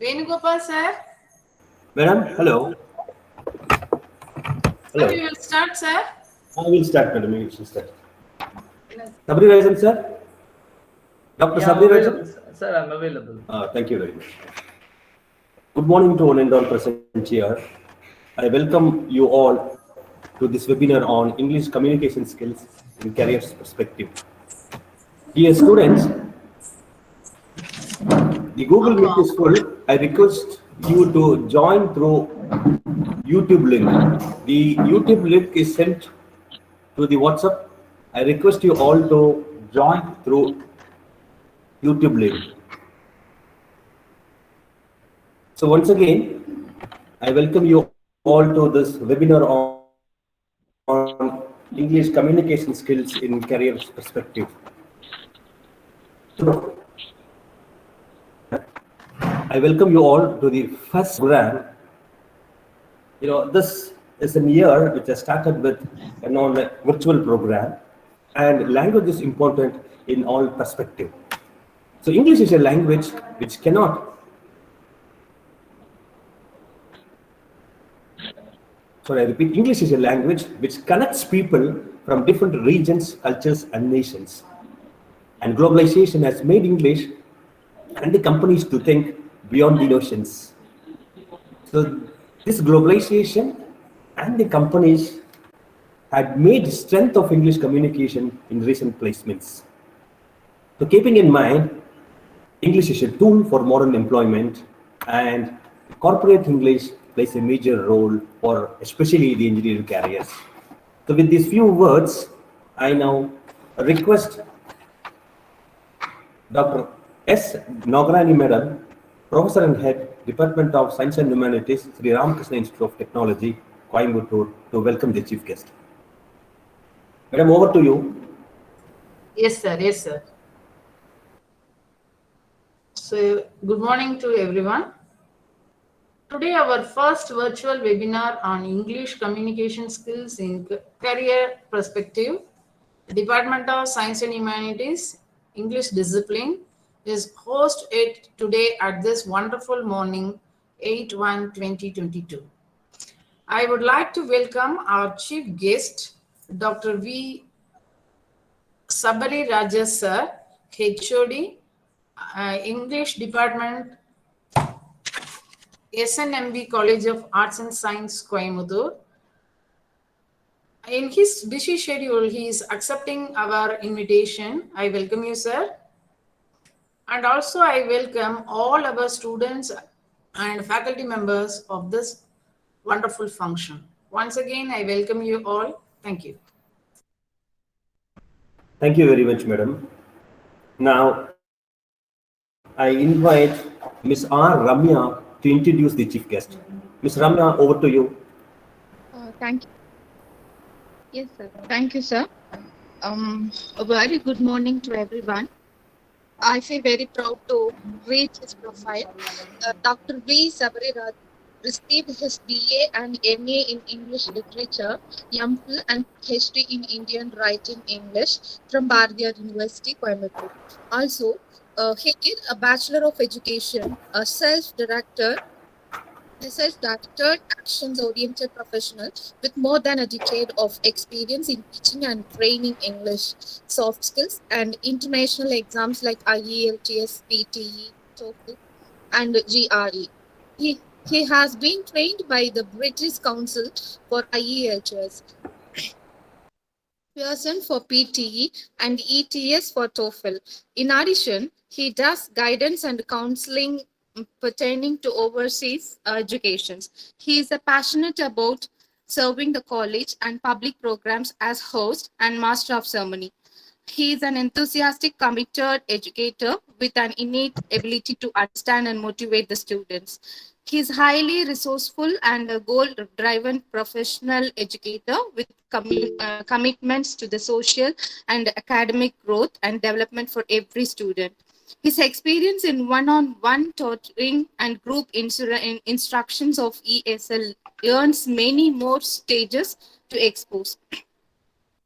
Venugopal sir. Madam, hello. Sir, Hello. we will start, sir. I will start, madam. We will start. Sabri Rajan, sir. Dr. Yeah, I'm Sabri Rajan. available, sir. I'm available. Thank you very much. Good morning to one and all present here. I welcome you all to this webinar on English communication skills in careers perspective. Dear students, the Google Meet is full. I request you to join through YouTube link. The YouTube link is sent to the WhatsApp. I request you all to join through YouTube link. So once again, I welcome you all to this webinar on English communication skills in careers perspective. So I welcome you all to the first program. This is a year which has started with a virtual program, and language is important in all perspective. So English is a language which cannot Sorry, I repeat, English is a language which connects people from different regions, cultures, and nations. And globalization has made English and the companies to think beyond the oceans. So this globalization and the companies had made strength of English communication in recent placements. So keeping in mind, English is a tool for modern employment, and corporate English plays a major role for especially the engineering careers. So with these few words, I now request Dr. S. Nagarani Madam, Professor and Head, Department of Science and Humanities, Sri Ramakrishna Institute of Technology, Coimbatore, to welcome the chief guest. Madam, over to you. Yes, sir. Yes, sir. So, good morning to everyone. Today, our first virtual webinar on English communication skills in career perspective, Department of Science and Humanities, English discipline, is hosted today at this wonderful morning, 8/1/2022. I would like to welcome our chief guest, Dr. V. Sabari Rajas sir, HOD, English Department, SNMB College of Arts and Science, Coimbatore. In his busy schedule, he is accepting our invitation. I welcome you, sir. And also I welcome all our students and faculty members of this wonderful function. Once again, I welcome you all. Thank you. Thank you very much, madam. Now, I invite Ms. R. Ramya to introduce the chief guest. Ms. Ramya, over to you. Thank you. Yes, sir. Thank you, sir. A very good morning to everyone. I feel very proud to read his profile. Dr. V. Sabariraj received his BA and MA in English Literature, MPhil and PhD in Indian Writing English from Bharatiya University, Coimbatore. Also, he did a Bachelor of Education, a self-directed actions-oriented professional with more than a decade of experience in teaching and training English, soft skills, and international exams like IELTS, PTE, TOEFL, and GRE. He has been trained by the British Council for IELTS, Pearson for PTE, and ETS for TOEFL. In addition, he does guidance and counseling pertaining to overseas education. He is passionate about serving the college and public programs as host and master of ceremony. He is an enthusiastic, committed educator with an innate ability to understand and motivate the students. He is highly resourceful and a goal-driven professional educator with commitments to the social and academic growth and development for every student. His experience in one-on-one tutoring and group instructions of ESL earns many more stages to expose.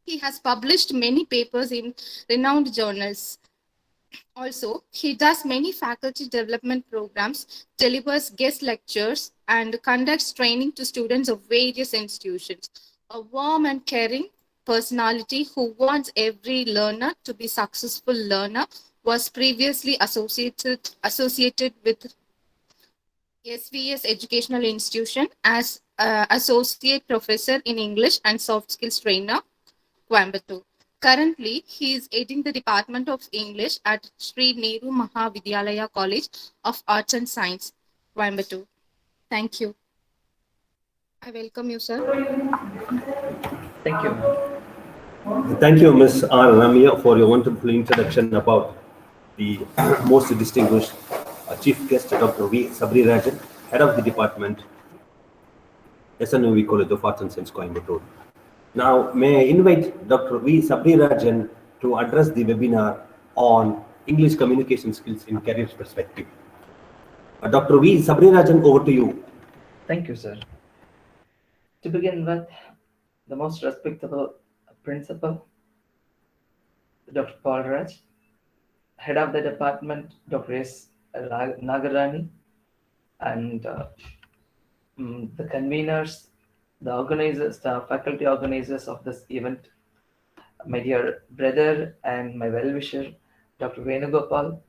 He has published many papers in renowned journals. Also, he does many faculty development programs, delivers guest lectures, and conducts training to students of various institutions. A warm and caring personality who wants every learner to be successful learner was previously associated with SVS Educational Institution as Associate Professor in English and Soft Skills Trainer, Coimbatore. Currently, he is heading the Department of English at Sri Nehru Mahavidyalaya College of Arts and Science, Coimbatore. Thank you. I welcome you, sir. Thank you, ma'am. Thank you, Ms. R. Ramya, for your wonderful introduction about the most distinguished chief guest, Dr. V. Sabri Rajan, head of the department, SNOV College of Arts and Science, Coimbatore. Now, may I invite Dr. V. Sabri Rajan to address the webinar on English communication skills in career perspective. Dr. V. Sabri Rajan, over to you. Thank you, sir. To begin with, the most respectable principal, Dr. Paul Raj, head of the department, Dr. S. Nagarani, and the conveners, the organizers, the faculty organizers of this event, my dear brother and my well-wisher, Dr. Venugopal,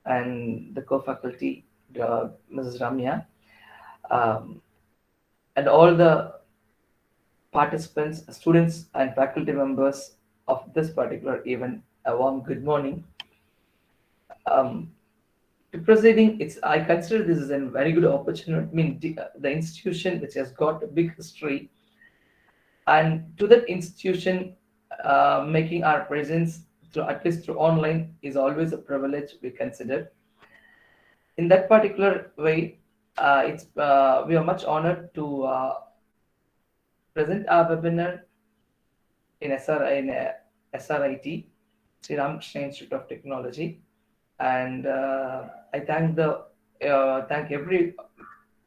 and the co-faculty, Mrs. Ramya, um, and all the participants, students, and faculty members of this particular event, a warm good morning. Um, to proceeding, I consider this as a very good opportunity. I mean, the institution which has got a big history, and to that institution, making our presence through at least through online is always a privilege we consider. In that particular way, we are much honored to present our webinar in SRIT, Sri Ramakrishna Institute of Technology, and I thank every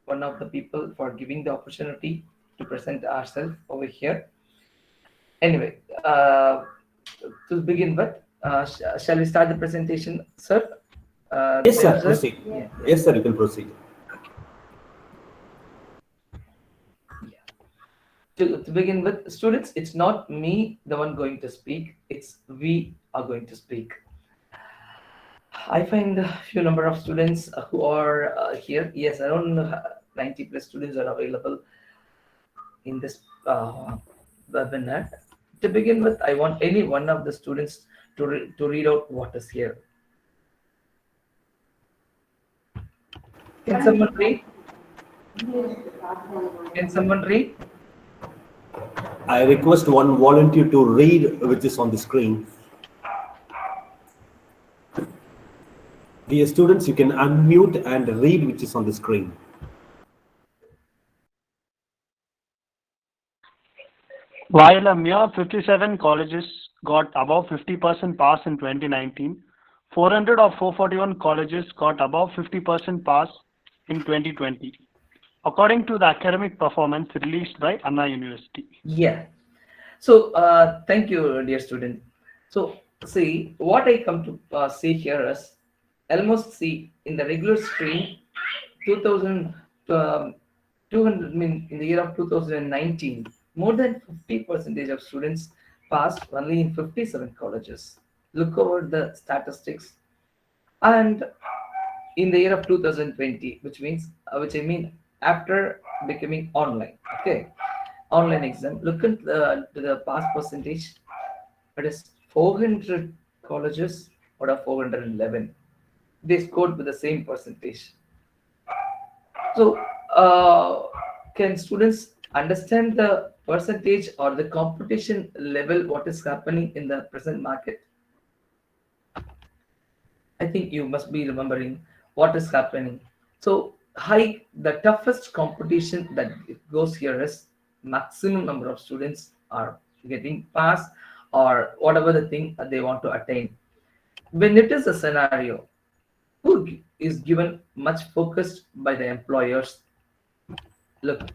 one of the people for giving the opportunity to present ourselves over here. Anyway, to begin with, shall we start the presentation, sir? Yes, sir, Sir? proceed. Yeah. Yes, sir, you can proceed. To begin with, students, it's not me the one going to speak, it's we are going to speak. I find a few number of students who are here. Yes, around 90 plus students are available in this webinar. To begin with, I want any one of the students to read out what is here. Can someone read? Can someone read? I request one volunteer to read which is on the screen. Dear students, you can unmute and read which is on the screen. While a mere 57 colleges got above 50% pass in 2019, 400 of 441 colleges got above 50% pass in 2020, according to the academic performance released by Anna University. Yeah. So thank you, dear student. So see, what I come to see here is almost see in the regular stream 2000 200, I mean, in the year of 2019, more than 50% of students passed only in 57 colleges. Look over the statistics. And in the year of 2020, which I mean after becoming online, okay, online exam, look at the pass percentage. It is 400 colleges out of 411. They scored with the same percentage. So, can students understand the percentage or the competition level, what is happening in the present market? I think you must be remembering what is happening. So, the toughest competition that goes here is maximum number of students are getting passed or whatever the thing that they want to attain. When it is a scenario, who is given much focused by the employers? Look,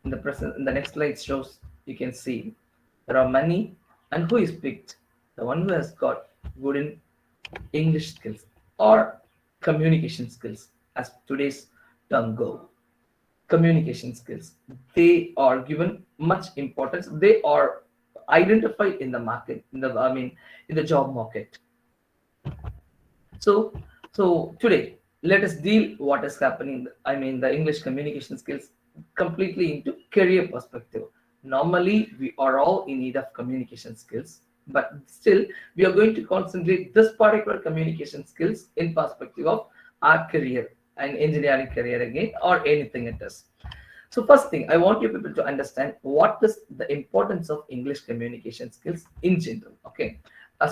in the next slide shows, you can see there are many, and who is picked? The one who has got good in English skills or communication skills, as today's term go. Communication skills, they are given much importance. They are identified in the market, in the in the job market. So, so today, let us deal what is happening. I mean, the English communication skills completely into career perspective. Normally, we are all in need of communication skills, but still, we are going to concentrate this particular communication skills in perspective of our career and engineering career again, or anything it is. So first thing, I want you people to understand what is the importance of English communication skills in general. Okay,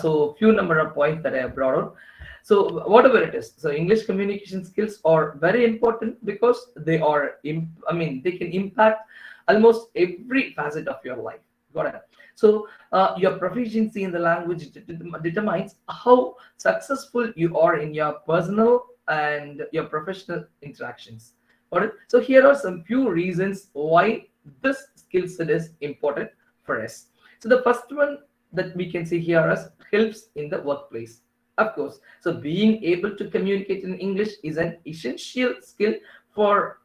so few number of points that I have brought out. So whatever it is, so English communication skills are very important because they are, they can impact almost every facet of your life. Got it? So your proficiency in the language determines how successful you are in your personal and your professional interactions. Got it? So here are some few reasons why this skill set is important for us. So the first one that we can see here is helps in the workplace. Of course, so being able to communicate in English is an essential skill for,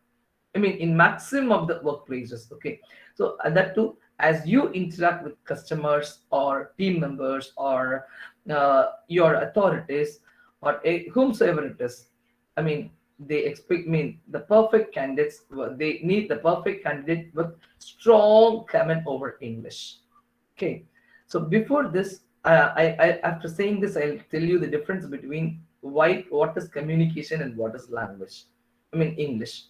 in maximum of the workplaces. Okay, so that too, as you interact with customers or team members or your authorities or whomsoever it is, I mean, they expect the perfect candidates. They need the perfect candidate with strong command over English. Okay, so before this, after saying this, I'll tell you the difference between what is communication and what is language. English.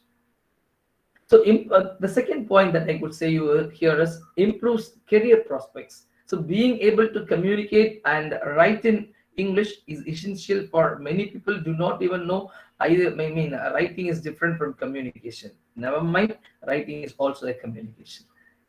So the second point that I could say you here is improves career prospects. So being able to communicate and write in English is essential for many people. Do not even know either. Writing is different from communication. Never mind, writing is also a communication.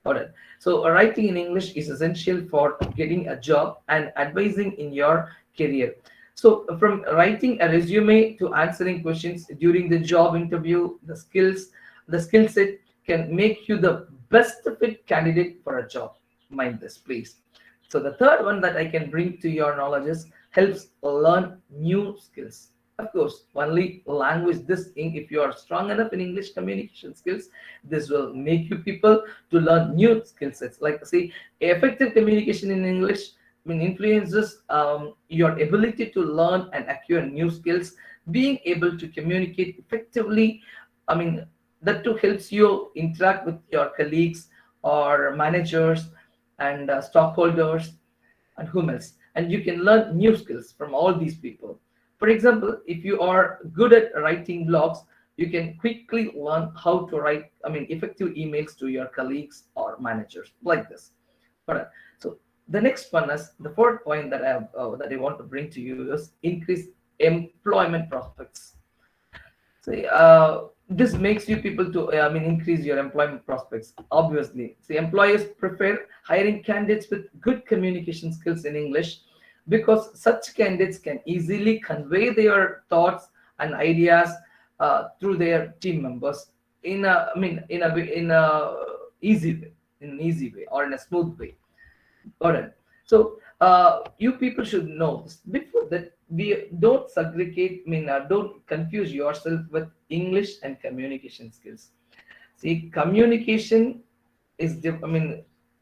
Got it. So writing in English is essential for getting a job and advising in your career. So from writing a resume to answering questions during the job interview, the skill set can make you the best fit candidate for a job. Mind this, please. So the third one that I can bring to your knowledge is helps learn new skills. Of course, only language this thing, if you are strong enough in English communication skills, this will make you people to learn new skill sets. Like see, effective communication in English influences your ability to learn and acquire new skills. Being able to communicate effectively, I mean that too helps you interact with your colleagues or managers and stockholders and whom else, and you can learn new skills from all these people. For example, if you are good at writing blogs, you can quickly learn how to write effective emails to your colleagues or managers like this. But so the next one is the fourth point that I want to bring to you is increase employment prospects. See, this makes you people to increase your employment prospects. Obviously, see, employers prefer hiring candidates with good communication skills in English because such candidates can easily convey their thoughts and ideas through their team members in a easy way, in an easy way or in a smooth way. Got it. So you people should know this. Before that, we don't segregate. Don't confuse yourself with English and communication skills. See, communication is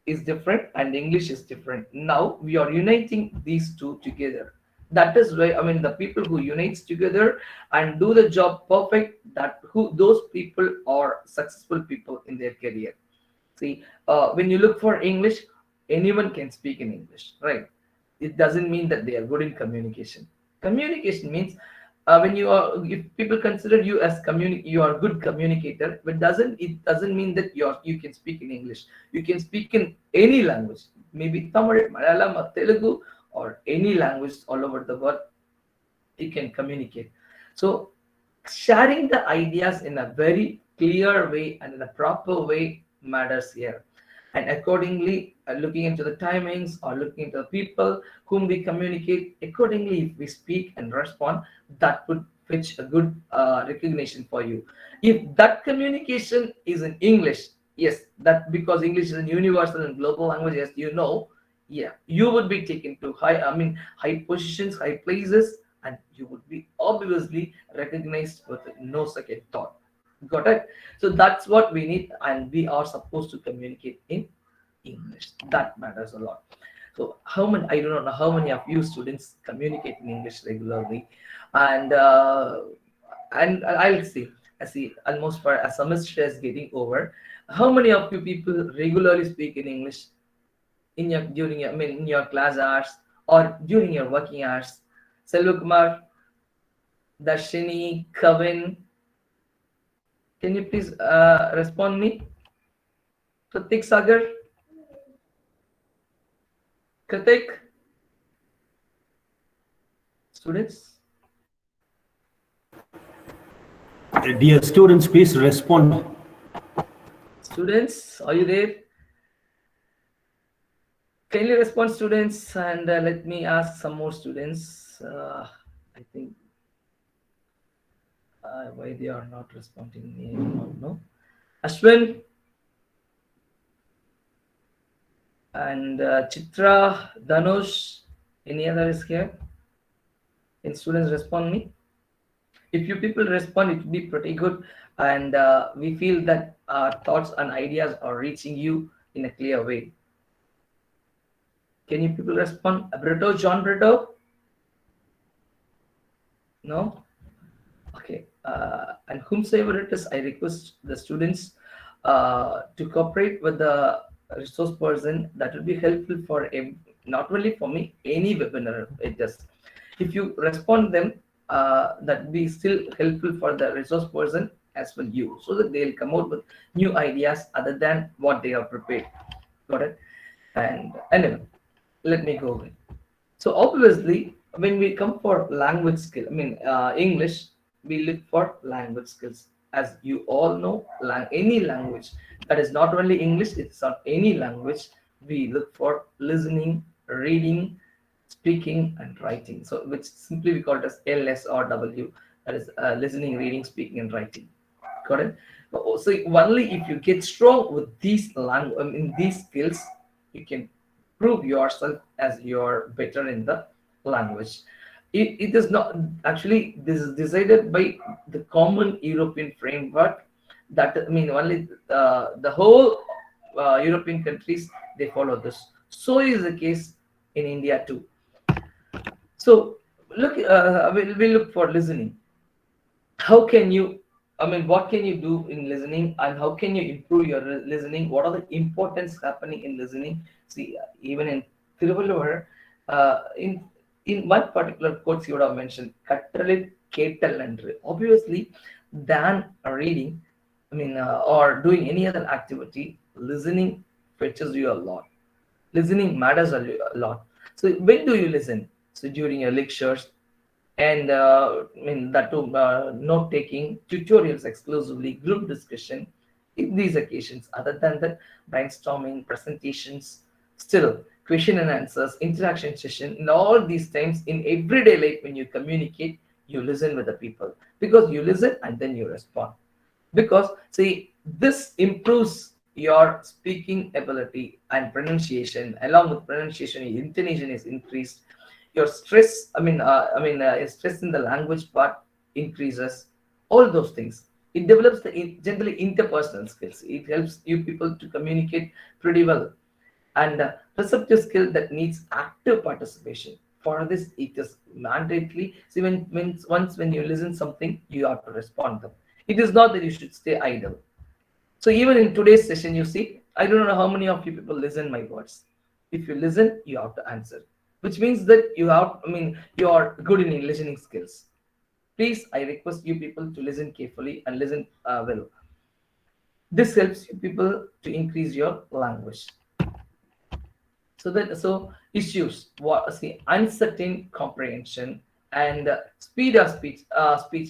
is different, and English is different. Now we are uniting these two together. That is why the people who unites together and do the job perfect. Those people are successful people in their career. See, when you look for English, anyone can speak in English, right? It doesn't mean that they are good in communication. Communication means if people consider you as you are a good communicator, but it doesn't mean that you can speak in English. You can speak in any language, maybe Tamil, Malayalam, or Telugu, or any language all over the world. You can communicate. So sharing the ideas in a very clear way and in a proper way matters here, and accordingly looking into the timings or looking into the people whom we communicate accordingly, if we speak and respond, that would fetch a good recognition for you. If that communication is in English, yes, that because English is a universal and global language, as you know, yeah, you would be taken to high positions, high places, and you would be obviously recognized with no second thought. Got it? So that's what we need, and we are supposed to communicate in English. That matters a lot. So how many, I do not know how many of you students communicate in English regularly, and I'll see. I see almost for a semester is getting over. How many of you people regularly speak in English in your during your in your class hours or during your working hours? Selvakumar, Darshini, Kavin, can you please respond me? Pratik Sagar, Kritik, students, Dear students, please respond. students, are you there? Kindly respond, students, and let me ask some more students. I think why they are not responding me, I do not know. Ashwin and Chitra, Dhanush, any other is here? Can students respond me? If you people respond, it will be pretty good, and we feel that our thoughts and ideas are reaching you in a clear way. Can you people respond? Brito, John Brito? No? Okay. And whomsoever it is, I request the students to cooperate with the resource person. That will be helpful for not only for me, any webinar it does. If you respond them, that will be still helpful for the resource person as well you, so that they'll come out with new ideas other than what they are prepared. Got it? And anyway, let me go with. So obviously, when we come for language skill, English, we look for language skills. As you all know, any language that is not only English, it's not any language. We look for listening, reading, speaking, and writing. So which simply we call it as LSRW. That is listening, reading, speaking, and writing. Got it? So only if you get strong with these in these skills, you can prove yourself as you're better in the language. It is not actually, this is decided by the common European framework. That only the whole European countries, they follow this. So is the case in India too. So look, we look for listening. How can you, what can you do in listening, and how can you improve your listening? What are the importance happening in listening? See, even in Thiruvalluvar, in one particular quotes you would have mentioned kattalil kettal nandru. Obviously, than reading, or doing any other activity, listening fetches you a lot. Listening matters a lot. So when do you listen? So during your lectures, and that too, note taking, tutorials exclusively, group discussion, in these occasions. Other than that, brainstorming, presentations, still question and answers, interaction session. In all these times, in everyday life, when you communicate, you listen with the people, because you listen and then you respond. Because see, this improves your speaking ability and pronunciation. Along with pronunciation, your intonation is increased. Your stress, stress in the language part increases. All those things, it develops the generally interpersonal skills. It helps you people to communicate pretty well. And receptive skill that needs active participation. For this, it is mandatory. See, when you listen something, you have to respond them. It is not that you should stay idle. So even in today's session, you see, I don't know how many of you people listen my words. If you listen, you have to answer, which means that you are good in listening skills. Please, I request you people to listen carefully and listen well. This helps you people to increase your language. So issues, what see, uncertain comprehension and speed of speech.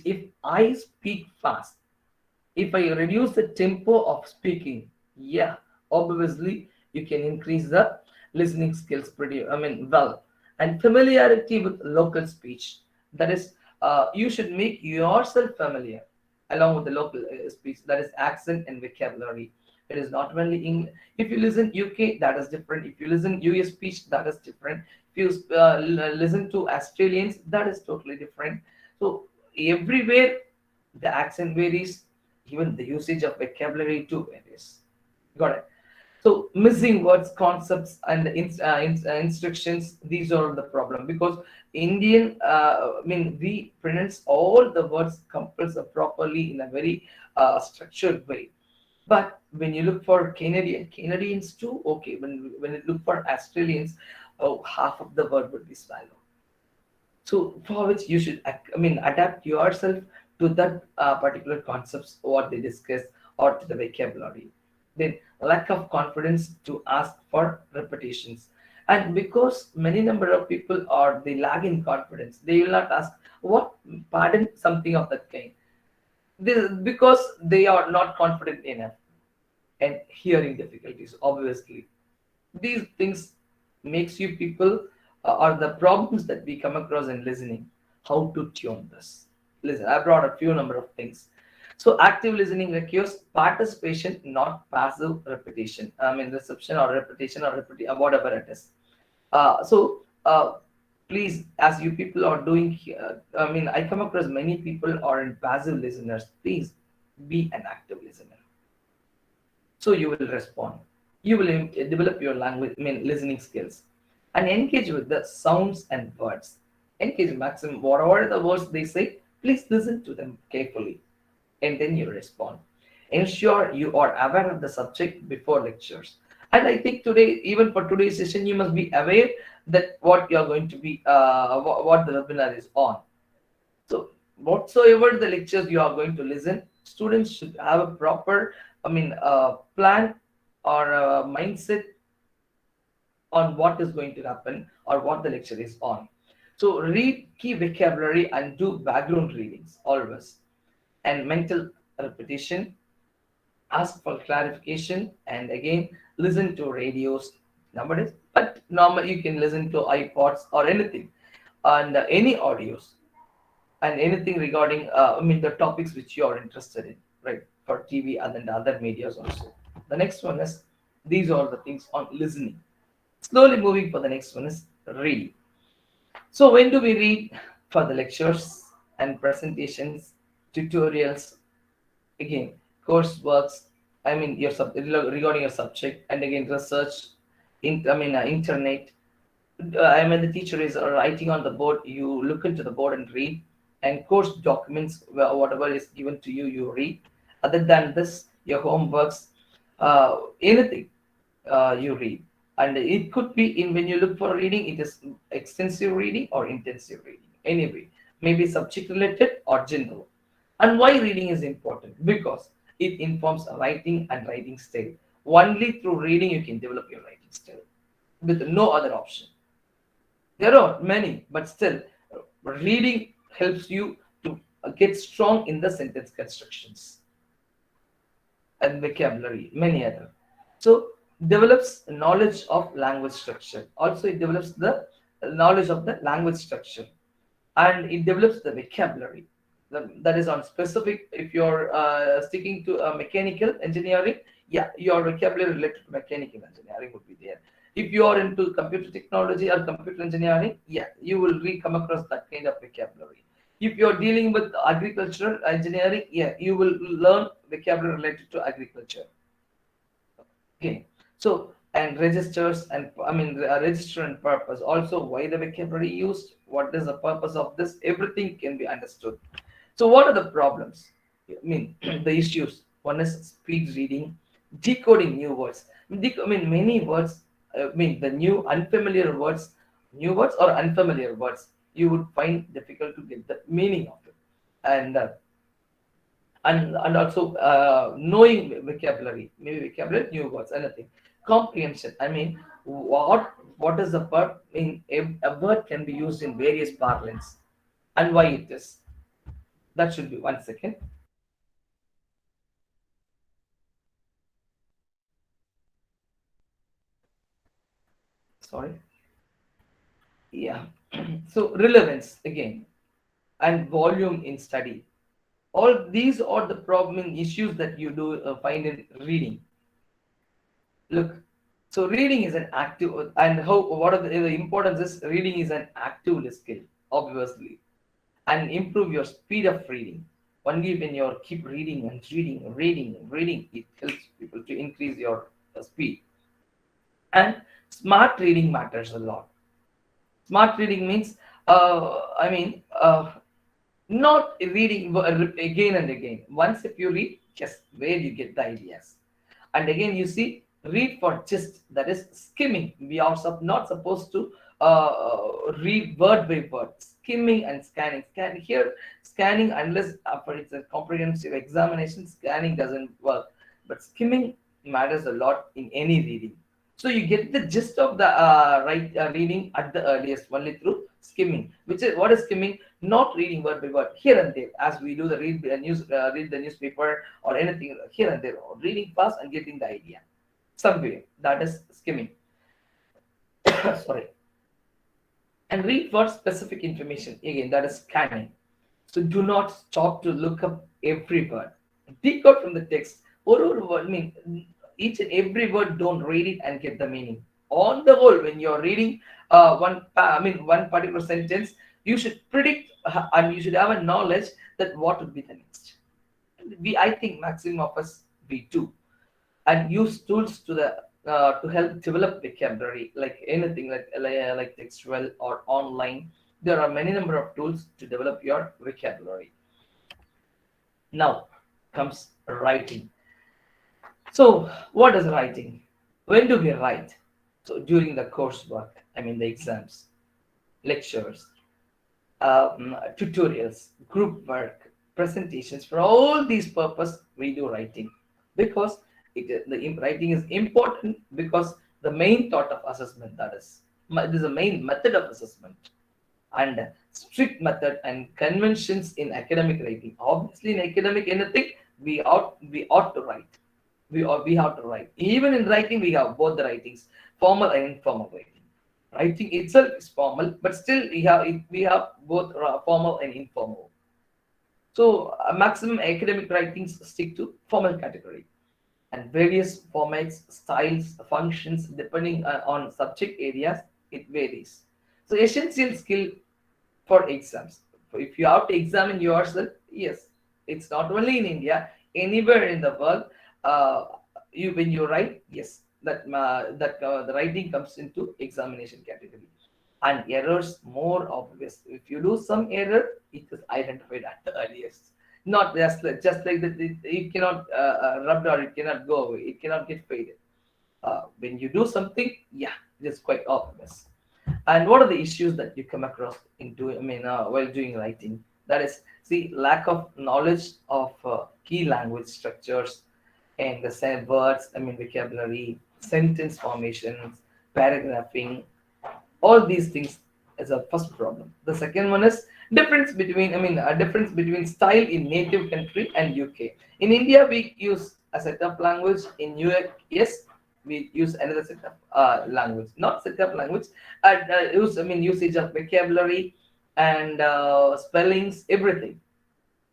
If I speak fast, if I reduce the tempo of speaking, yeah, obviously you can increase the listening skills pretty, well. And familiarity with local speech. That is, you should make yourself familiar along with the local speech. That is accent and vocabulary. It is not only English. If you listen UK, that is different. If you listen US speech, that is different. If you listen to Australians, that is totally different. So everywhere the accent varies, even the usage of vocabulary too varies. Got it? So missing words, concepts, and instructions, these are the problem, because Indian, we pronounce all the words compulsory properly in a very structured way. But when you look for Canadians too, okay. When you look for Australians, oh, half of the word would be swallowed. So for which you should adapt yourself to that particular concepts what they discuss, or to the vocabulary. Then lack of confidence to ask for repetitions, and because many number of people are they lag in confidence, they will not ask what, pardon, something of that kind. Because they are not confident enough. And hearing difficulties, obviously these things makes you people, are the problems that we come across in listening. How to tune this? Listen, I brought a few number of things. So active listening requires participation, not passive repetition. Reception or repetition or whatever it is. So please, as you people are doing here, I come across many people are in passive listeners. Please be an active listener, so you will respond. You will develop your language, listening skills, and engage with the sounds and words. Engage maximum whatever the words they say, please listen to them carefully, and then you respond. Ensure you are aware of the subject before lectures. And I think today, even for today's session, you must be aware that what you are going to be, what the webinar is on. So whatsoever the lectures you are going to listen, students should have a proper, plan or a mindset on what is going to happen or what the lecture is on. So read key vocabulary and do background readings always, and mental repetition. Ask for clarification, and again listen to radios nowadays. But normally you can listen to iPods or anything, and any audios, and anything regarding the topics which you are interested in, right, for TV and then other medias also. The next one is, these are the things on listening. Slowly moving for the next one is read. So when do we read? For the lectures and presentations, tutorials, again courseworks, your regarding your subject, and again research, internet. The teacher is writing on the board, you look into the board and read. And course documents, whatever is given to you, you read. Other than this, your homeworks, anything, you read. And it could be, in when you look for reading, it is extensive reading or intensive reading, anyway, maybe subject related or general. And why reading is important? Because it informs writing and writing style. Only through reading you can develop your writing style, with no other option. There are many, but still, reading helps you to get strong in the sentence constructions and vocabulary, many other. So develops knowledge of language structure. Also, it develops the knowledge of the language structure, and it develops the vocabulary. That is on specific. If you're sticking to mechanical engineering, yeah, your vocabulary related to mechanical engineering would be there. If you are into computer technology or computer engineering, yeah, you will come across that kind of vocabulary. If you are dealing with agricultural engineering, yeah, you will learn vocabulary related to agriculture. Okay, so and registers and register and purpose. Also, why the vocabulary used, what is the purpose of this, everything can be understood. So what are the problems? The issues. One is speed reading, decoding new words. Many words. The new unfamiliar words, new words or unfamiliar words, you would find difficult to get the meaning of it, and and also knowing vocabulary, maybe vocabulary, new words, anything. Comprehension. What is the word? A word can be used in various parlance, and why it is. That should be 1 second. Sorry. Yeah. So relevance again, and volume in study. All these are the problem issues that you do find in reading. Look, so reading is an active, and how what are the importance is reading is an active skill, obviously, and improve your speed of reading. Only when you keep reading and reading and reading and reading, it helps people to increase your speed. And smart reading matters a lot. Smart reading means, not reading again and again. Once if you read, just where you get the ideas. And again, you see, read for gist, that is skimming. We are not supposed to read word by word. Skimming and scanning. Here, scanning, unless for it's a comprehensive examination, scanning doesn't work. But skimming matters a lot in any reading. So you get the gist of the reading at the earliest only through skimming. Which is what is skimming? Not reading word by word, here and there, as we do the read the newspaper or anything here and there, or reading fast and getting the idea somewhere. That is skimming. Sorry. And read for specific information. Again, that is scanning. So do not stop to look up every word. Decode from the text. Or word, each and every word, don't read it and get the meaning. On the whole, when you're reading one particular sentence, you should predict and you should have a knowledge that what would be the next. I think maximum of us we do, and use tools to help develop vocabulary, like anything like textual or online. There are many number of tools to develop your vocabulary. Now comes writing. So what is writing? When do we write? So during the coursework, the exams, lectures, tutorials, group work, presentations. For all these purpose, we do writing, because writing is important, because the main thought of assessment, that is, it is the main method of assessment, and strict method and conventions in academic writing. Obviously, in academic anything, we ought to write. We have to write. Even in writing, we have both the writings, formal and informal writing. Writing itself is formal, but still we have both formal and informal. So maximum academic writings stick to formal category, and various formats, styles, functions depending on subject areas, it varies. So essential skill for exams. If you have to examine yourself, yes, it's not only in India, anywhere in the world. Uh, you when you write, yes, the writing comes into examination category, and errors more obvious. If you do some error, it is identified at the earliest. Not just like that, it cannot rubbed, or it cannot go away. It cannot get faded. When you do something, yeah, it is quite obvious. And what are the issues that you come across in doing, while doing writing? That is, see, lack of knowledge of key language structures and the same words, vocabulary, sentence formations, paragraphing, all these things is a first problem. The second one is difference between style in native country and UK. In India, we use a set of language. In US, we use another set of language, not set of language. Usage of vocabulary and spellings, everything,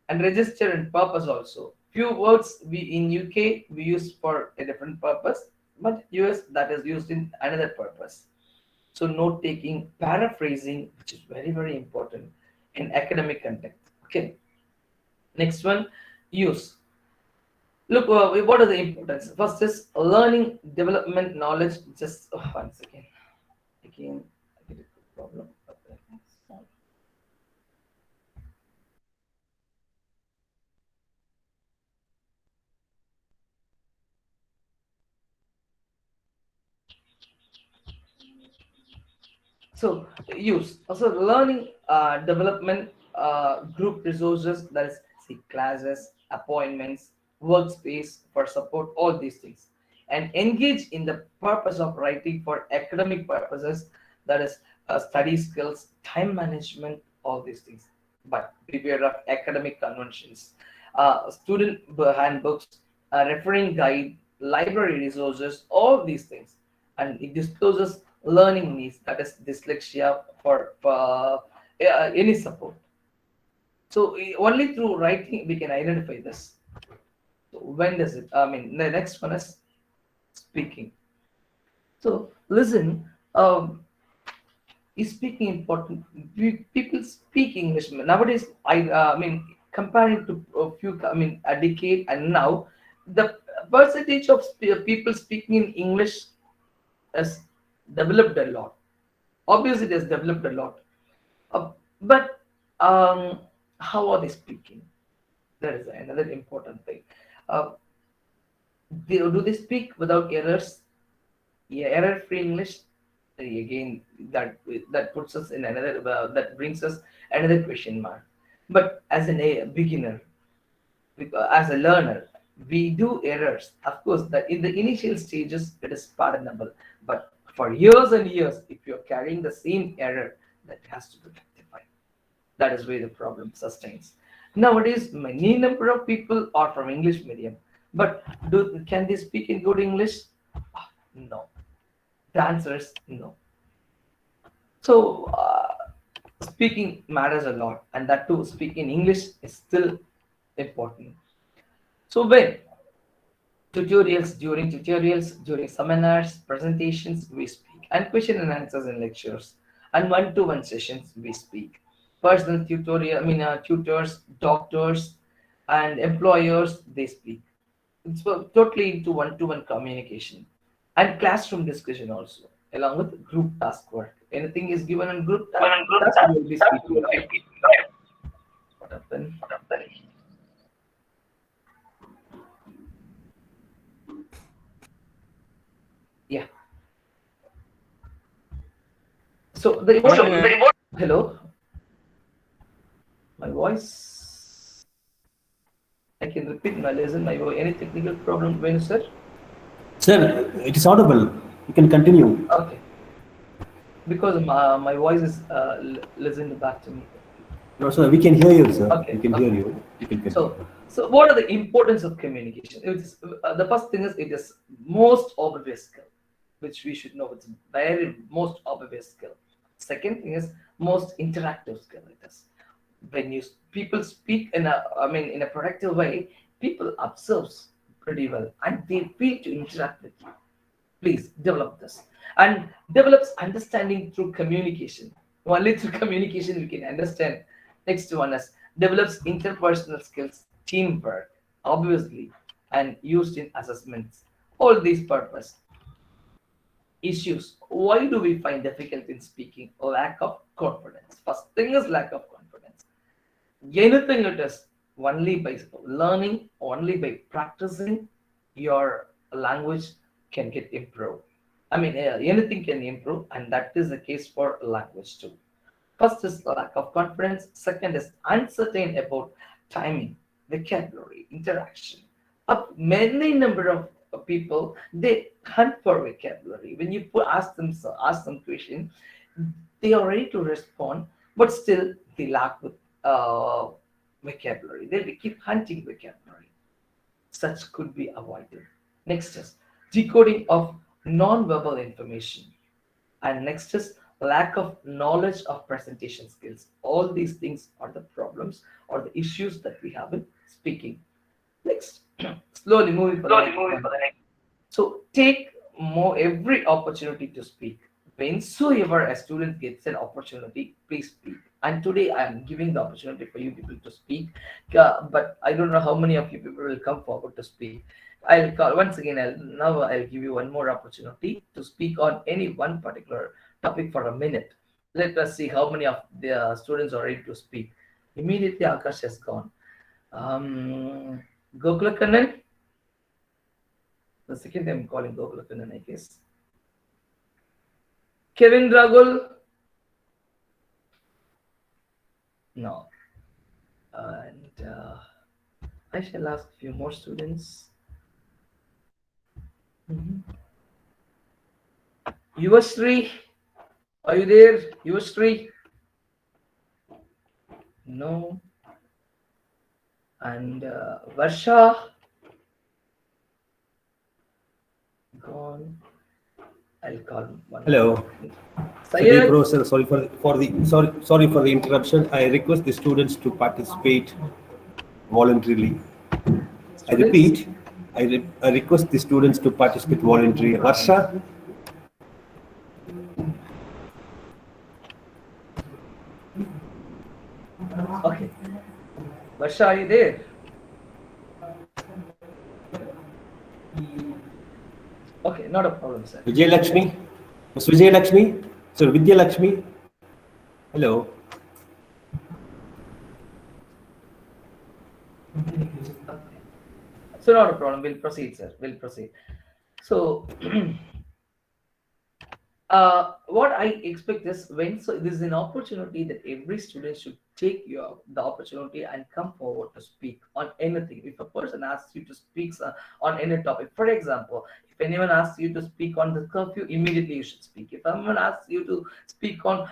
and register and purpose also. Few words we in UK we use for a different purpose, but US that is used in another purpose. So note taking, paraphrasing, which is very very important in academic context. Okay, next one, use. Look, what are the importance? First is learning, development, knowledge. Just one second. Again, I get a problem. So use also learning, development, group resources, that is, see, classes, appointments, workspace for support, all these things, and engage in the purpose of writing for academic purposes, that is, study skills, time management, all these things. But beware of academic conventions, student handbooks, referring guide, library resources, all these things, and it discloses learning needs, that is dyslexia, for any support. So only through writing we can identify this. So when does it? The next one is speaking. So listen, is speaking important. People speak English nowadays. I mean, comparing to a few, I mean, a decade and now, the percentage of people speaking in English has developed a lot. Obviously, it has developed a lot. But how are they speaking? That is another important thing. Uh, do they speak without errors? Yeah, error-free English. Again, that puts us in another. That brings us another question mark. But as a beginner, as a learner, we do errors. Of course, that in the initial stages, it is pardonable. But for years and years, if you're carrying the same error, that has to be rectified. That is where the problem sustains. Nowadays, many number of people are from English medium, but can they speak in good English? No. The answer is no. So, speaking matters a lot, and that too, speaking English is still important. So, during seminars, presentations, we speak, and question and answers in lectures, and one-to-one sessions, we speak. Personal tutors, doctors, and employers, they speak. It's totally into one-to-one communication and classroom discussion also, along with group task work. Anything is given in group task, we will be speaking about. What happened? Yeah. So the hello, my voice. I can repeat my lesson. My voice. Any technical problem, when sir? Sir, it is audible. You can continue. Okay. Because my voice is listened back to me. No, sir, we can hear you, sir. Okay, We can hear you. You can continue. So what are the importance of communication? It is, the first thing is it is most obvious skill, which we should know. It's very most obvious skill. Second thing is most interactive skill. It is when people speak in a productive way, people observes pretty well and they feel to interact with you. Please develop this and develops understanding through communication. Only through communication we can understand. Next one is develops interpersonal skills, teamwork, obviously, and used in assessments. All these purpose issues. Why do we find difficult in speaking? Lack of confidence. First thing is lack of confidence. Anything it is only by learning, only by practicing your language can get improved. I mean, anything can improve, and that is the case for language too. First is lack of confidence. Second is uncertain about timing, vocabulary, interaction. Many number of people they hunt for vocabulary. When you ask them question, they are ready to respond, but still they lack with vocabulary. They keep hunting vocabulary. Such could be avoided. Next is decoding of non-verbal information. And next is lack of knowledge of presentation skills. All these things are the problems or the issues that we have in speaking. Next, slowly moving for the next one. So take more every opportunity to speak. Whensoever a student gets an opportunity, please speak. And today I am giving the opportunity for you people to speak. But I don't know how many of you people will come forward to speak. I'll call once again. I'll give you one more opportunity to speak on any one particular topic for a minute. Let us see how many of the students are ready to speak. Immediately, Akash has gone. Gokulakannan. The second time I'm calling Gokulakannan, I guess. Kevin Ragul. No. And I shall ask a few more students. Yuvasri, are you there? Yuvasri? No. And Varsha? Gone. I'll call one. Hello. Dear Sayed? Professor, sorry for the interruption. I request the students to participate voluntarily. I repeat, I request the students to participate voluntarily. Varsha, Okay. Varsha, are you there? Okay, not a problem, sir. Vijay Lakshmi? Miss Vijay Lakshmi? Sir, Vidya Lakshmi? Hello. Okay. So not a problem. We'll proceed, sir. We'll proceed. So what I expect is when so this is an opportunity that every student should take the opportunity and come forward to speak on anything. If a person asks you to speak on any topic, for example, if anyone asks you to speak on the curfew, immediately you should speak. If someone asks you to speak on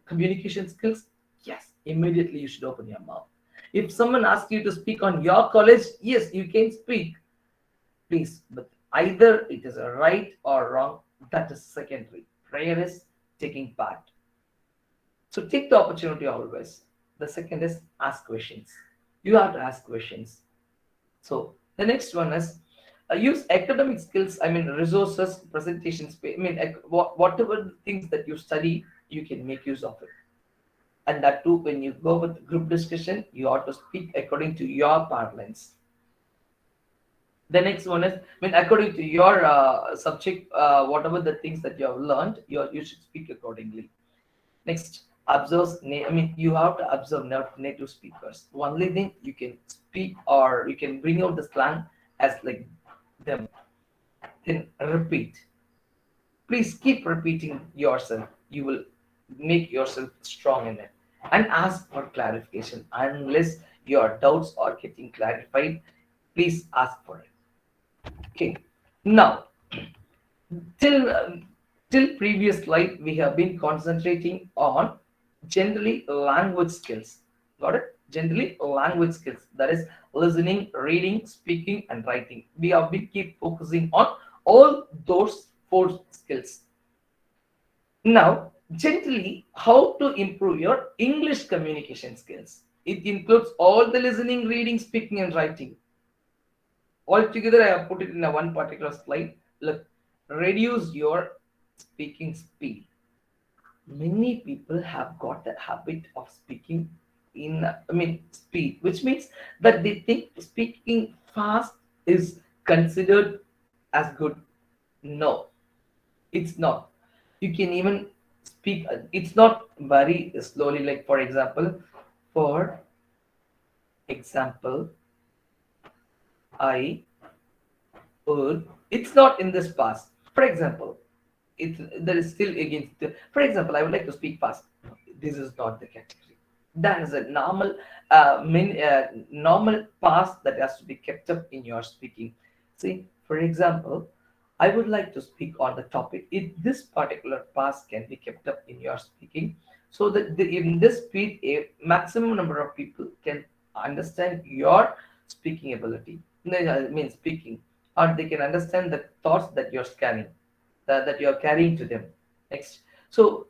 communication skills, yes, immediately you should open your mouth. If someone asks you to speak on your college, yes, you can speak, please, but either it is a right or wrong, that is secondary. Prayer is taking part. So take the opportunity always. The second is ask questions. You have to ask questions. So the next one is use academic skills, I mean resources, presentations, I mean whatever things that you study, you can make use of it. And that too, when you go with group discussion, you ought to speak according to your parlance. The next one is, I mean, according to your subject, whatever the things that you have learned, you should speak accordingly. Next, observe. I mean, you have to observe native speakers. Only thing you can speak or you can bring out the slang as like them. Then repeat. Please keep repeating yourself. You will make yourself strong in it. And ask for clarification. Unless your doubts are getting clarified, please ask for it. Okay. Now, till till previous slide, we have been concentrating on generally language skills. Got it? Generally language skills. That is listening, reading, speaking, and writing. We have been keep focusing on all those four skills. Now, generally, how to improve your English communication skills? It includes all the listening, reading, speaking, and writing. Altogether, I have put it in a one particular slide. Look, reduce your speaking speed. Many people have got the habit of speaking speed, which means that they think speaking fast is considered as good. No, it's not. You can even speak, it's not very slowly, like for example, I would, it's not in this past. For example, there is still against for example, I would like to speak fast. This is not the category. That is a normal past that has to be kept up in your speaking. See, for example, I would like to speak on the topic. This particular past can be kept up in your speaking, so that in this speed, a maximum number of people can understand your speaking ability. I mean, speaking, or they can understand the thoughts that you're scanning, that you're carrying to them. Next, so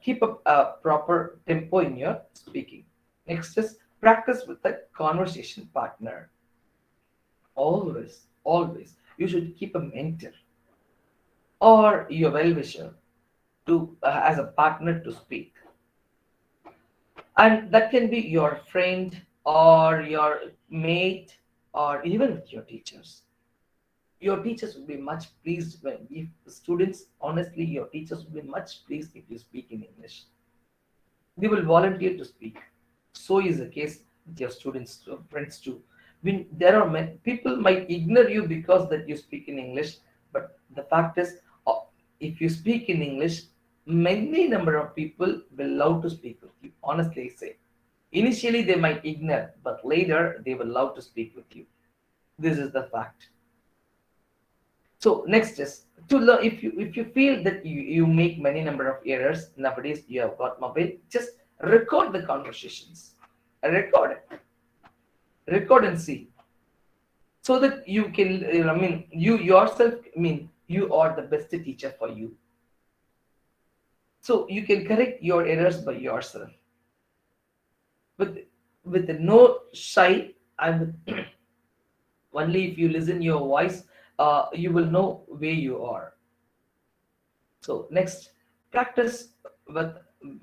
keep up a proper tempo in your speaking. Next is practice with a conversation partner. Always, you should keep a mentor or your well-wisher to as a partner to speak, and that can be your friend or your mate or even with your teachers. Your teachers will be much pleased when if students, honestly, your teachers will be much pleased if you speak in English. They will volunteer to speak. So is the case with your students, friends too. When there are many, people might ignore you because that you speak in English, but the fact is, if you speak in English, many number of people will love to speak with you. Honestly, I say, initially they might ignore, but later they will love to speak with you. This is the fact. So next is to learn. If you feel that you make many number of errors nowadays, you have got mobile, just record the conversations, record it, record and see, so that you can, I mean, you yourself, I mean, you are the best teacher for you. So you can correct your errors by yourself with no shy and with only if you listen your voice, you will know where you are. So next, practice with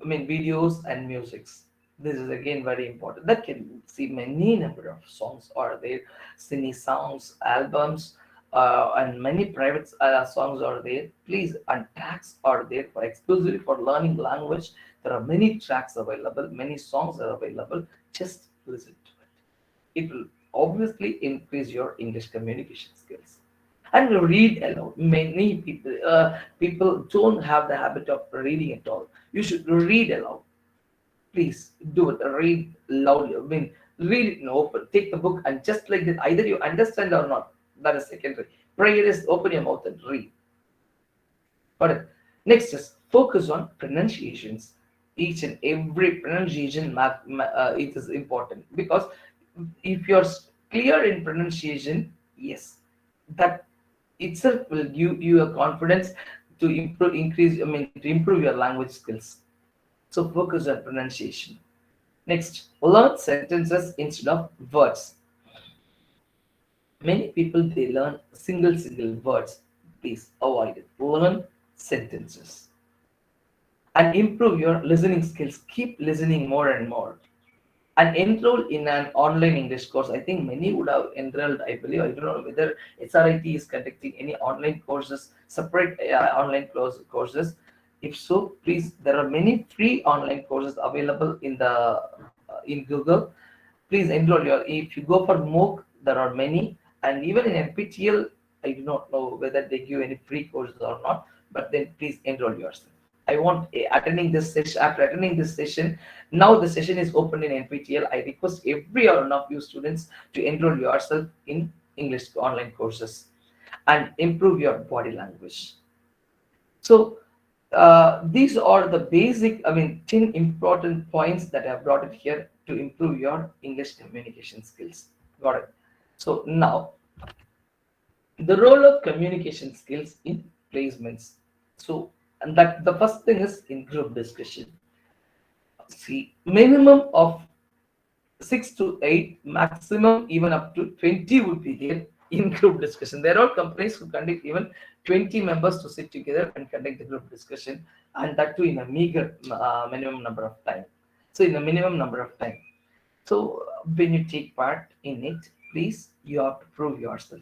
videos and musics. This is again very important. That can see many number of songs are there, cine songs, albums, and many private songs are there. Please, and tracks are there for exclusively for learning language. There are many tracks available, many songs are available. Just listen to it. It will obviously increase your English communication skills. And read aloud. Many people don't have the habit of reading at all. You should read aloud. Please do it. Read loudly. Read it in open. Take the book and just like that, either you understand or not. That is secondary. Prayer is open your mouth and read. But next is focus on pronunciations. Each and every pronunciation it is important, because if you're clear in pronunciation, yes, that itself will give you a confidence to improve your language skills. So focus on pronunciation. Next, learn sentences instead of words. Many people they learn single words. Please avoid it. Learn sentences and improve your listening skills. Keep listening more and more. And enroll in an online English course. I think many would have enrolled, I believe. I don't know whether SRIT is conducting any online courses, separate online courses. If so, please, there are many free online courses available in Google. Please enroll your. If you go for MOOC, there are many, and even in NPTEL, I do not know whether they give any free courses or not. But then please enroll yourself. I want attending this session. After attending this session, now the session is open in NPTEL. I request every one of you students to enroll yourself in English online courses and improve your body language. So these are the basic, 10 important points that I have brought it here to improve your English communication skills. Got it. So now, the role of communication skills in placements. So, and that the first thing is in group discussion. See, minimum of 6 to 8, maximum even up to 20 would be there in group discussion. There are companies who conduct even 20 members to sit together and conduct the group discussion, and that too in a meager minimum number of time. So in a minimum number of time. So when you take part in it, please, you have to prove yourself.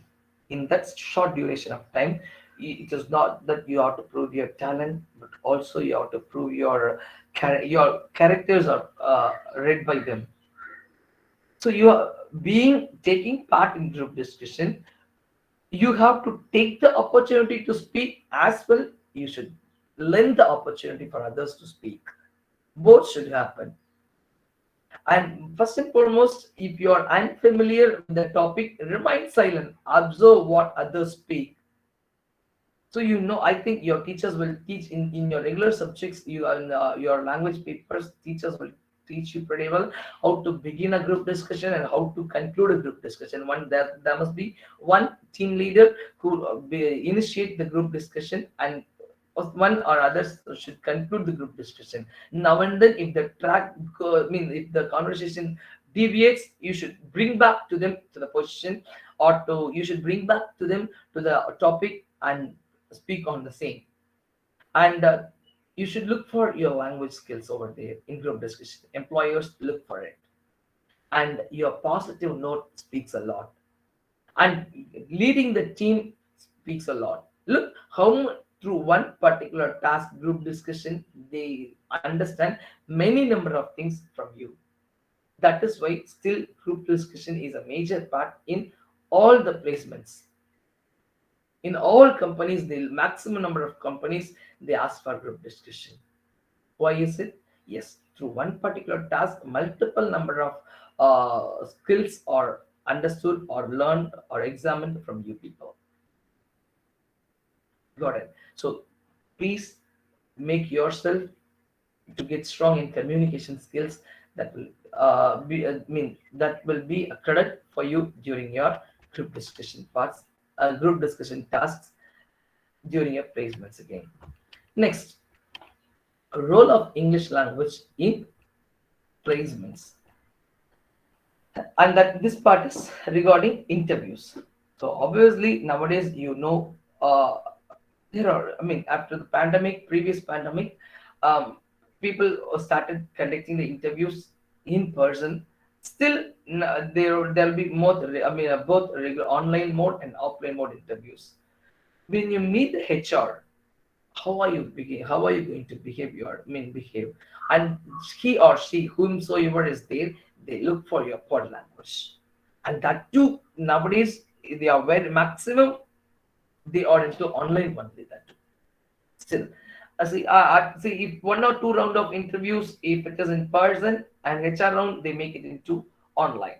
In that short duration of time, it is not that you have to prove your talent, but also you have to prove your characters are read by them. So you are taking part in group discussion. You have to take the opportunity to speak as well. You should lend the opportunity for others to speak. Both should happen. And first and foremost, if you are unfamiliar with the topic, remain silent. Observe what others speak. So I think your teachers will teach in your regular subjects. Your language papers, teachers will teach you pretty well how to begin a group discussion and how to conclude a group discussion. There must be one team leader who initiate the group discussion, and one or others should conclude the group discussion. Now and then, if the if the conversation deviates, you should bring back to them to the position, or you should bring back to them to the topic and speak on the same. And you should look for your language skills over there in group discussion. Employers look for it, and your positive note speaks a lot, and leading the team speaks a lot. Look how through one particular task group discussion they understand many number of things from you. That is why still group discussion is a major part in all the placements. In all companies, the maximum number of companies, they ask for group discussion. Why is it? Yes, through one particular task, multiple number of skills are understood or learned or examined from you people. Got it. So please make yourself to get strong in communication skills. That will that will be a credit for you during your group discussion parts, group discussion tasks during your placements again. Next, role of English language in placements, and that this part is regarding interviews. So obviously nowadays, There are, I mean, after the pandemic, previous pandemic, um, people started conducting the interviews in person. Still, there'll be more. I mean, both regular online mode and offline mode interviews. When you meet the HR, how are you going to behave? Behave, and he or she, whomsoever is there, they look for your body language, and that too nowadays they are very maximum. They are into online only that too. Still, see if one or two round of interviews, if it is in person and HR round, they make it into online.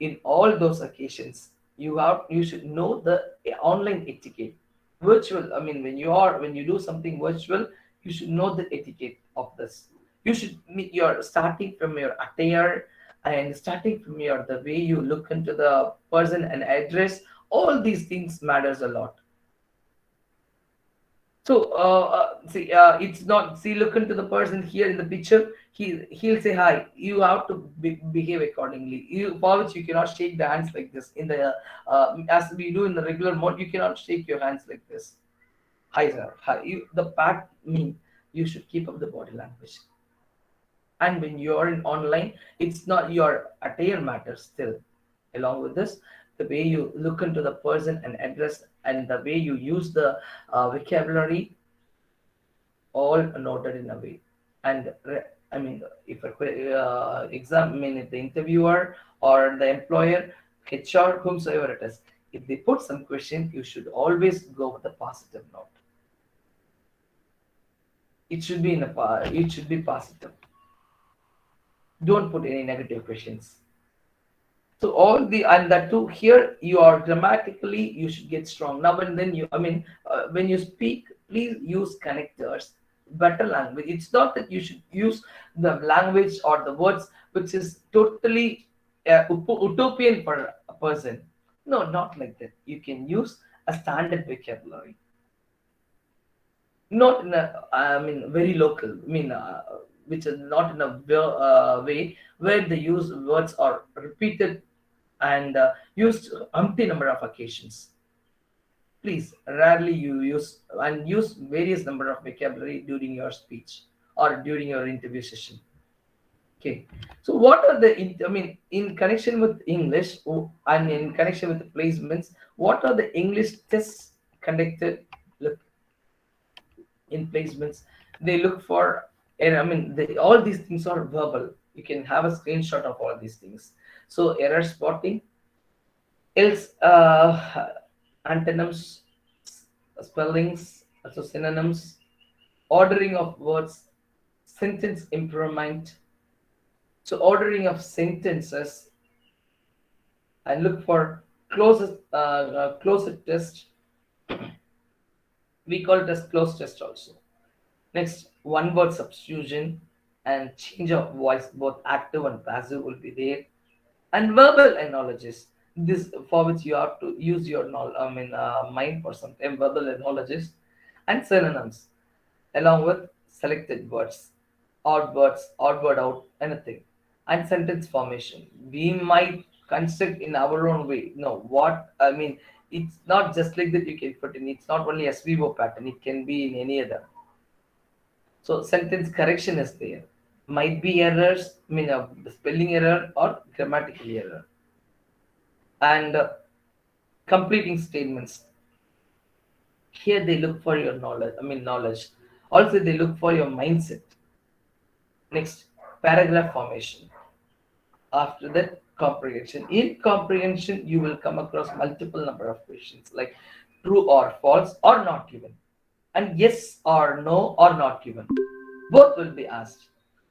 In all those occasions, you should know the online etiquette. Virtual, I mean, when you do something virtual, you should know the etiquette of this. You should meet your starting from your attire, and starting from your the way you look into the person and address. All these things matters a lot. So see, it's not, see, look into the person here in the picture. He'll say hi. You have to behave accordingly. You, for which you cannot shake the hands like this. In the as we do in the regular mode, you cannot shake your hands like this. Hi sir. Hi. You, the pat mean you should keep up the body language. And when you are in online, it's not your attire matters still. Along with this, the way you look into the person and address, and the way you use the vocabulary, all noted in a way. And I mean, if a exam, I mean, if the interviewer or the employer, HR, whomsoever it is, if they put some question, you should always go with a positive note. It should be it should be positive. Don't put any negative questions. So all the, and that too, here you are grammatically, you should get strong. Now and then you, I mean, when you speak, please use connectors, better language. It's not that you should use the language or the words which is totally utopian for a person. No, not like that. You can use a standard vocabulary, not in a, I mean, very local. I mean, which is not in a way where the use words are repeated and used umpty number of occasions. Please, rarely you use, and use various number of vocabulary during your speech or during your interview session. Okay. So what are the, I mean, in connection with English, and in connection with the placements, what are the English tests conducted? Look, in placements, they look for, and I mean, all these things are verbal. You can have a screenshot of all these things. So error spotting, else antonyms, spellings, also synonyms, ordering of words, sentence improvement. So ordering of sentences, and look for closest test. We call it as close test also. Next, one word substitution and change of voice, both active and passive will be there. And verbal analogies, this for which you have to use your mind for some time. Verbal analogies and synonyms, along with selected words, odd word out, anything. And sentence formation, we might construct in our own way. No, what I mean, it's not just like that you can put in. It's not only SVO pattern, it can be in any other. So sentence correction is there. Might be errors, I mean, spelling error or grammatical error. And completing statements. Here they look for your knowledge. I mean, knowledge. Also, they look for your mindset. Next, paragraph formation. After that, comprehension. In comprehension, you will come across multiple number of questions like true or false or not given, and yes or no or not given. Both will be asked.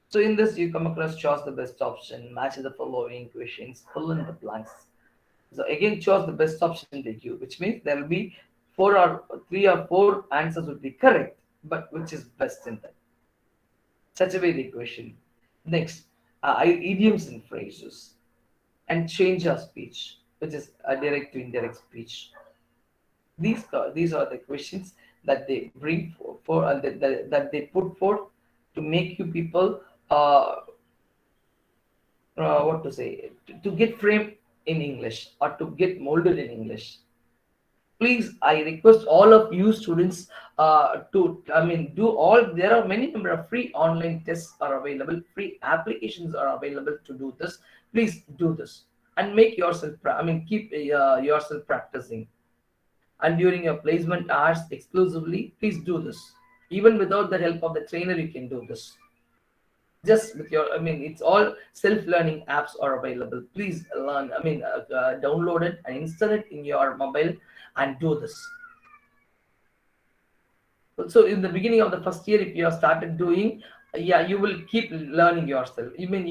So in this, you come across choose the best option, match the following questions, fill in the blanks. So again, choose the best option they give, which means there will be four or three or four answers would be correct, but which is best in that. Such a way the question. Next, idioms and phrases, and change of speech, which is a direct to indirect speech. These are the questions that they bring for that they put forth to make you people what to say, to get framed in English or to get molded in English. Please, I request all of you students to, do all. There are many number of free online tests are available, free applications are available to do this. Please do this and make yourself keep yourself practicing. And during your placement hours exclusively, please do this. Even without the help of the trainer, you can do this. Just with your, it's all self-learning apps are available. Please learn, download it and install it in your mobile and do this. So in the beginning of the first year, if you have started doing, yeah, you will keep learning yourself. When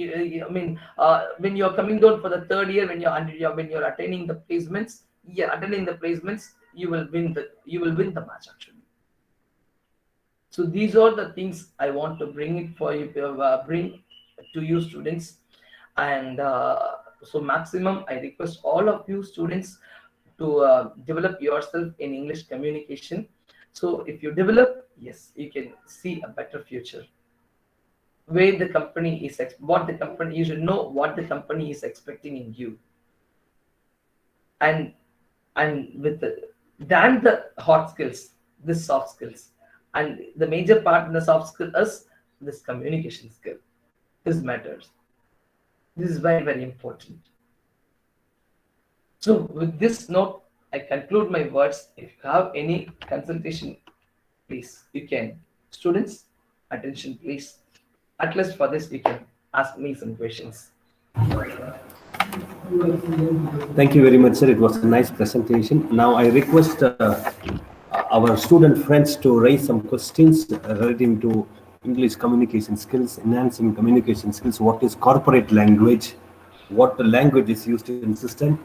you're coming down for the third year, when you're attaining the placements, yeah, attending the placements, you will win the match actually. So these are the things I want to bring it for you, bring to you students. And so maximum, I request all of you students to develop yourself in English communication. So if you develop, yes, you can see a better future. Where the company is, what the company, you should know what the company is expecting in you. And with than the hard skills, this soft skills, and the major part in the soft skill is this communication skill. This matters. This is very, very important. So with this note, I conclude my words. If you have any consultation, please, you can. Students, attention please. At least for this, you can ask me some questions. Thank you very much, sir. It was a nice presentation. Now I request our student friends to raise some questions relating to English communication skills, enhancing communication skills. What is corporate language? What the language is used in system?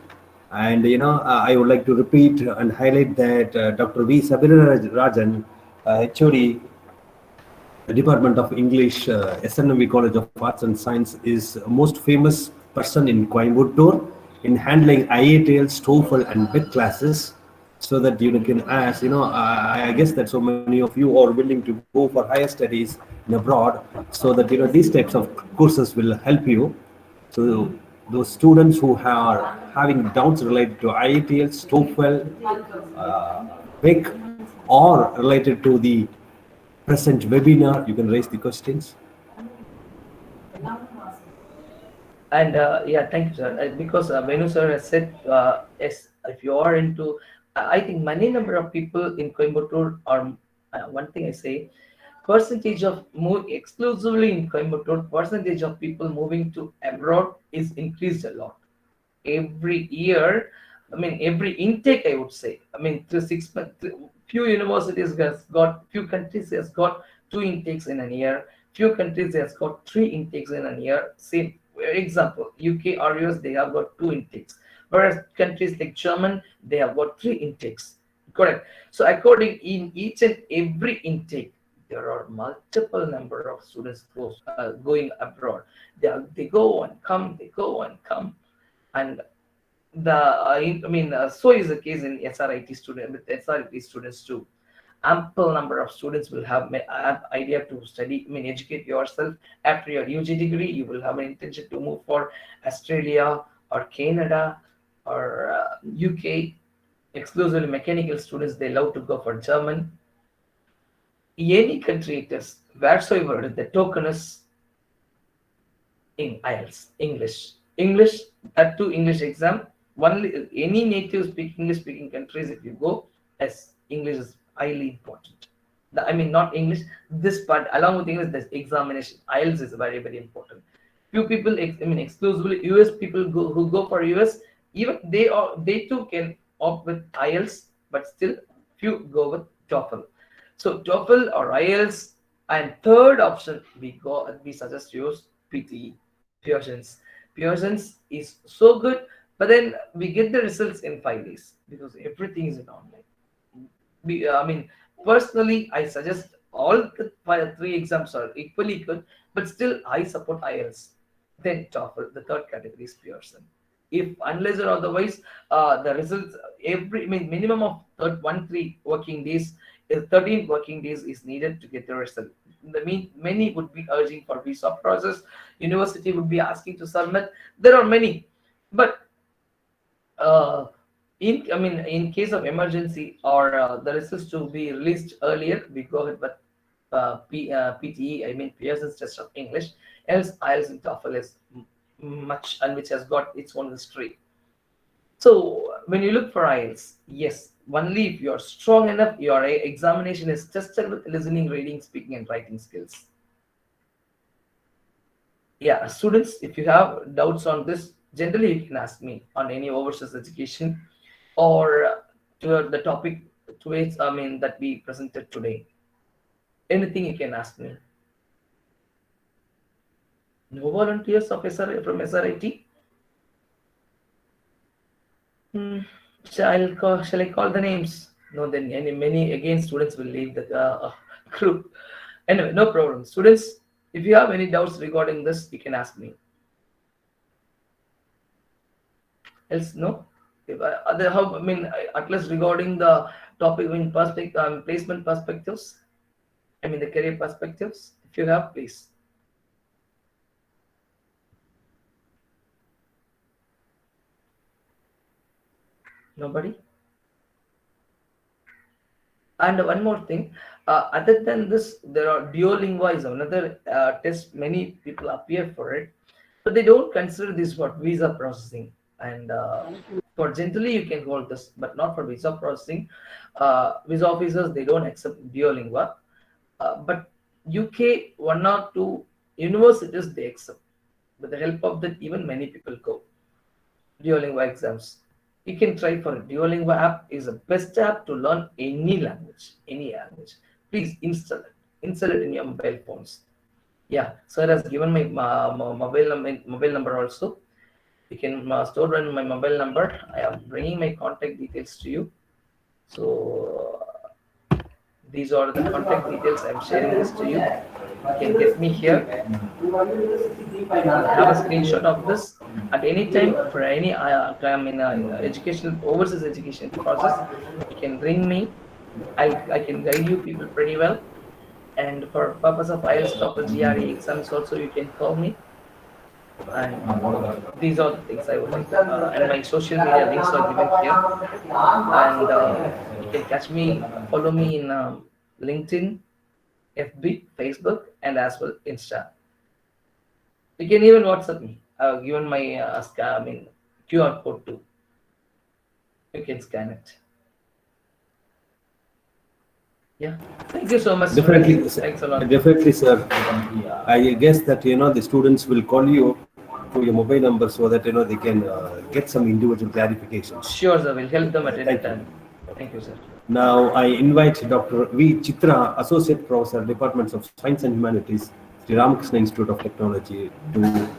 And I would like to repeat and highlight that Dr. V. Sabira Rajan, HOD, the Department of English, SNMV College of Arts and Science, is most famous person in Coimbatore in handling IELTS, TOEFL, and BIT classes, so that you can ask. I guess that so many of you are willing to go for higher studies in abroad, so that these types of courses will help you. So those students who are having doubts related to IELTS, TOEFL, BIC, or related to the present webinar, you can raise the questions. And yeah, thank you, sir. Because Venu sir has said, yes, if you are into, I think many number of people in Coimbatore are, one thing I say, percentage of move exclusively in Coimbatore, percentage of people moving to abroad is increased a lot every year. Every intake, I would say. To 6 months, few universities has got, few countries has got 2 intakes in a year. Few countries has got 3 intakes in a year. Same example, UK or US, they have got 2 intakes. Whereas countries like German, they have got 3 intakes. Correct. So according in each and every intake, there are multiple number of students going abroad. They go and come, they go and come. And so is the case in SRIT student with SRIT students too. Ample number of students will have idea to study, educate yourself. After your UG degree, you will have an intention to move for Australia or Canada or UK. Exclusively mechanical students, they love to go for German. Any country it is, wheresoever the token is in IELTS, English, that too English exam. Only any native English speaking countries, if you go, yes, English is highly important. Not English, this part along with English, this examination, IELTS is very, very important. Few people, exclusively US people who go for US, even they too can opt with IELTS, but still few go with TOEFL. So TOEFL or IELTS, and third option we suggest use PTE, Pearson's. Pearson's is so good, but then we get the results in 5 days because everything is in online. Personally, I suggest all the three exams are equally good, but still I support IELTS. Then TOEFL, the third category is Pearson. If unless or otherwise, the results minimum of 3 working days, 13 working days is needed to get the result. Many would be urging for visa process. University would be asking to submit. There are many, but in case of emergency or the results to be released earlier, we go ahead with PTE, Pearson's Test of English. Else, IELTS and TOEFL is much, and which has got its own history. So when you look for IELTS, yes, only if you are strong enough, your examination is tested with listening, reading, speaking, and writing skills. Yeah, students, if you have doubts on this, generally you can ask me on any overseas education or to the topic to which that we presented today. Anything you can ask me. No volunteers of from SRIT? Shall I call the names? No, then many again students will leave the group. Anyway, no problem. Students, if you have any doubts regarding this, you can ask me. Else, no. If at least regarding the topic in perspective, placement perspectives. The career perspectives. If you have, please. Nobody. And one more thing, other than this, there are Duolingo is another test. Many people appear for it, but they don't consider this for visa processing. And for generally, you can hold this, but not for visa processing. Visa officers, they don't accept Duolingo, but UK one or two universities they accept. With the help of that, even many people go Duolingo exams. You can try for it. Duolingo app is the best app to learn any language, any language. Please install it. Install it in your mobile phones. Yeah, sir has given my mobile number also. You can store in my mobile number. I am bringing my contact details to you. So these are the contact details. I am sharing this to you. You can get me here. Have a screenshot of this at any time for any educational overseas education process. You can ring me. I can guide you people pretty well. And for purpose of IELTS, TOEFL, GRE exams also, you can call me. And these are the things I would like to, and my social media links are given here. And you can catch me, follow me in LinkedIn, FB, Facebook, and as well Insta. You can even WhatsApp me. I've given my QR code too. You can scan it. Yeah. Thank you so much. Definitely, Thanks a lot. definitely, sir. I guess that the students will call you to your mobile number so that they can get some individual clarifications. Sure, sir. We'll help them at any Thank you. time. Thank you, sir. Now I invite Dr. V. Chitra, Associate Professor, Departments of Science and Humanities, the Ramakrishna Institute of Technology, to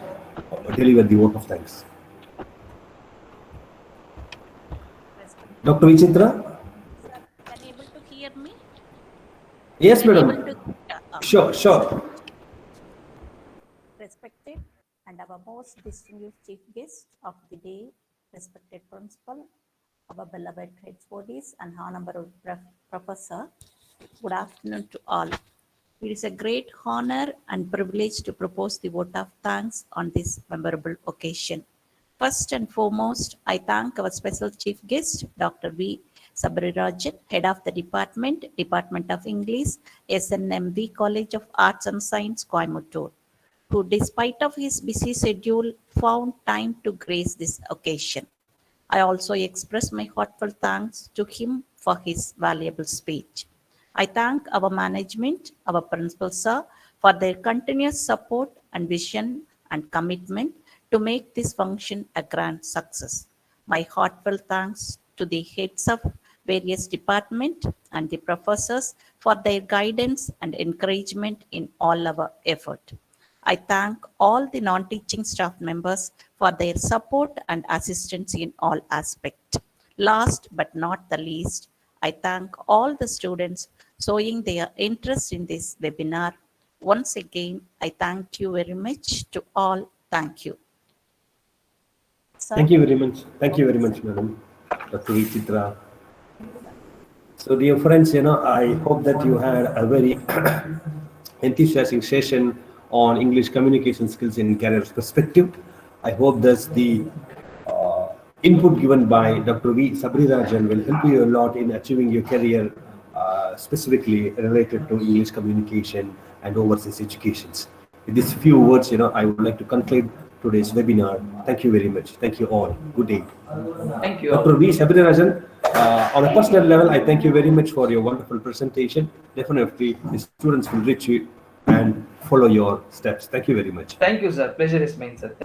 deliver the vote of thanks. Dr. V. Chitra? Can you able to hear me? Yes, Can you madam. able to- Sure. Respected and our most distinguished chief guest of the day, respected principal, our beloved heads bodies and honorable professor. Good afternoon to all. It is a great honor and privilege to propose the vote of thanks on this memorable occasion. First and foremost, I thank our special chief guest, Dr. V. Sabarirajan, Head of the Department of English, SNMV College of Arts and Science, Coimbatore, who despite of his busy schedule found time to grace this occasion. I also express my heartfelt thanks to him for his valuable speech. I thank our management, our principal sir, for their continuous support and vision and commitment to make this function a grand success. My heartfelt thanks to the heads of various departments and the professors for their guidance and encouragement in all our effort. I thank all the non-teaching staff members for their support and assistance in all aspects. Last but not the least, I thank all the students showing their interest in this webinar. Once again, I thank you very much to all. Thank you. Sir? Thank you very much. Thank you very much, madam. Dr. V. Chitra. So, dear friends, I hope that you had a very enthusiastic session on English communication skills in career perspective. I hope that the input given by Dr. V. Sabrirajan will help you a lot in achieving your career, specifically related to English communication and overseas educations. With these few words, I would like to conclude today's webinar. Thank you very much. Thank you all. Good day. Thank you Dr. all. V. Sabrirajan, on a personal level, I thank you very much for your wonderful presentation. Definitely, the students will reach you and follow your steps. Thank you very much. Thank you, sir. Pleasure is mine, sir.